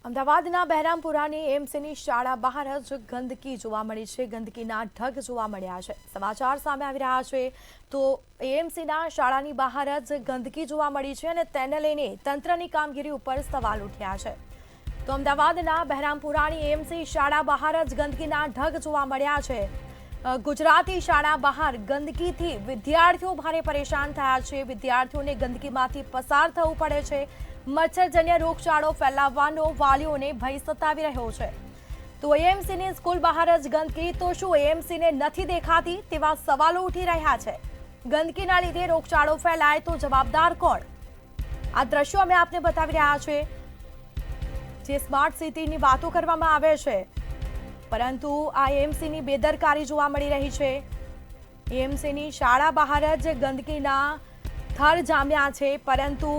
અમદાવાદના બહેરામપુરાની એમસીની શાળા બહાર જ ગંદકી જોવા મળી છે. ગંદકીના ઢગ જોવા મળ્યા છે. સમાચાર સામે આવી રહ્યા છે તો એમસીના શાળાની બહાર જ ગંદકી જોવા મળી છે અને તેને લઈને તંત્રની કામગીરી ઉપર સવાલ ઉઠ્યા છે. તો અમદાવાદના બહેરામપુરાની એમસી શાળા બહાર જ ગંદકીના ઢગ જોવા મળ્યા છે. ગુજરાતી શાળા બહાર ગંદકીથી વિદ્યાર્થીઓ ભારે પરેશાન થયા છે. વિદ્યાર્થીઓને ગંદકીમાંથી પસાર થવું પડે છે. મચ્છરજન્ય રોગચાળો ફેલાવવાનો વાલીઓને ભય સતાવી રહ્યો છે. તો એએમસીની સ્કૂલ બહાર જ ગંદકી, તો શું એએમસીને નથી દેખાતી તેવા સવાલો ઉઠી રહ્યા છે. ગંદકીના લીધે રોગચાળો ફેલાય તો જવાબદાર કોણ? આ દ્રશ્યો અમે આપને બતાવી રહ્યા છે. જે સ્માર્ટ સિટીની વાતો કરવામાં આવે છે, પરંતુ આ એએમસીની બેદરકારી જોવા મળી રહી છે. એએમસીની શાળા બહાર જ ગંદકીના થર જામ્યા છે, પરંતુ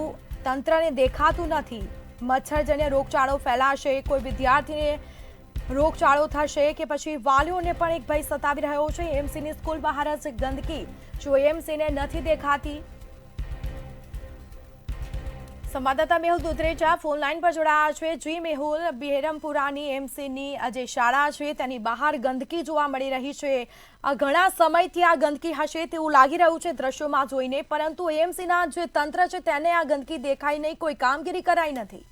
તંત્રને દેખાતું નથી. મચ્છરજન્ય રોગચાળો ફેલાશે, કોઈ વિદ્યાર્થીને રોગચાળો થશે કે પછી વાલીઓને પણ એક ભય સતાવી રહ્યો છે. એએમસીની સ્કૂલ બહાર જ ગંદકી, જો એએમસીને નથી દેખાતી? સંવાદદાતા મેહુલ દુધરેજા ફોન લાઈન પર જોડાયા છે. જી મેહુલ, બહેરામપુરાની એમસીની જે શાળા છે તેની બહાર ગંદકી જોવા મળી રહી છે. ઘણા સમયથી આ ગંદકી હશે તેવું લાગી રહ્યું છે દ્રશ્યોમાં જોઈને, પરંતુ એમસીના જે તંત્ર છે તેને આ ગંદકી દેખાઈ નહીં, કોઈ કામગીરી કરાઈ નથી.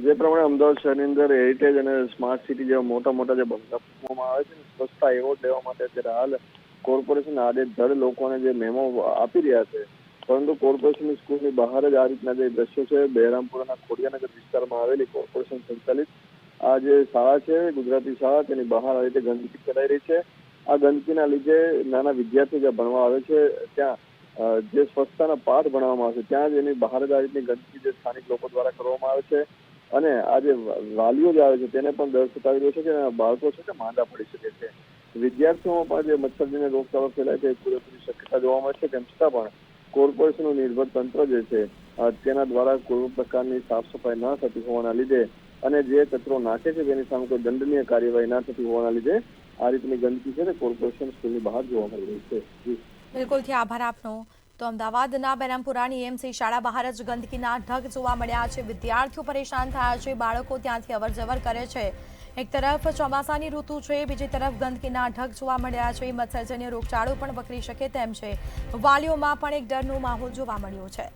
જે પ્રમાણે અમદાવાદ શહેરની અંદર હેરિટેજ અને સ્માર્ટ સિટી જેવા મોટા મોટા જે બંગલા મૂકવામાં આવે છે, સ્વચ્છતા એવોર્ડ લેવા માટે અત્યારે હાલ કોર્પોરેશન આડેધડ લોકોને જે મેમો આપી રહ્યા છે, પરંતુ કોર્પોરેશનની સ્કૂલની બહાર જ આ રીતના જે દ્રશ્યો છે. બહેરામપુરાના ખોડિયાનગર વિસ્તારમાં આવેલી કોર્પોરેશન સંચાલિત આ જે શાળા છે, ગુજરાતી શાળા, તેની બહાર આ રીતે ગંદકી ફેલાઈ રહી છે. આ ગંદકીના લીધે નાના વિદ્યાર્થીઓ જ્યાં ભણવા આવે છે ત્યાં જે સ્વચ્છતાના પાઠ ભણવામાં આવે છે, ત્યાં જ એની બહાર જ આ રીતની ગંદકી જે સ્થાનિક લોકો દ્વારા કરવામાં આવે છે. અને આ જે વાલીઓ જે આવે છે તેને પણ ડર સતાવી રહ્યો છે કે બાળકો છે તે માંદા પડી શકે છે. વિદ્યાર્થીઓમાં પણ જે મચ્છરજન્ય રોગચાળો ફેલાય છે એ પૂરેપૂરી શક્યતા જોવા મળે છે. તેમ છતાં પણ કોર્પોરેશનનું નિર્ભર તંત્ર જે છે તેના દ્વારા કોઈ પ્રકારની સાફ સફાઈ ન થતી હોવાના લીધે અને જે કચરો નાખે છે તેની સામે કોઈ દંડનીય કાર્યવાહી ન થતી હોવાના લીધે આ રીતની ગંદકી છે તે કોર્પોરેશન સ્કૂલની બહાર જોવા મળી રહી છે. બિલકુલથી આભાર આપનો. તો અમદાવાદના બહેરામપુરાની એમસી શાળા બહાર જ ગંદકીના ઢગ જોવા મળ્યા છે. વિદ્યાર્થીઓ પરેશાન થયા છે, બાળકો ત્યાંથી અવરજવર કરે છે. એક તરફ ચોમાસાની ઋતુ છે, બીજી તરફ ગંદકીના ઢગ જોવા મળ્યા છે. મચ્છરજન્ય રોગચાળો પણ વકરી શકે તેમ છે. વાલીઓમાં પણ એક ડરનો માહોલ જોવા મળ્યો છે.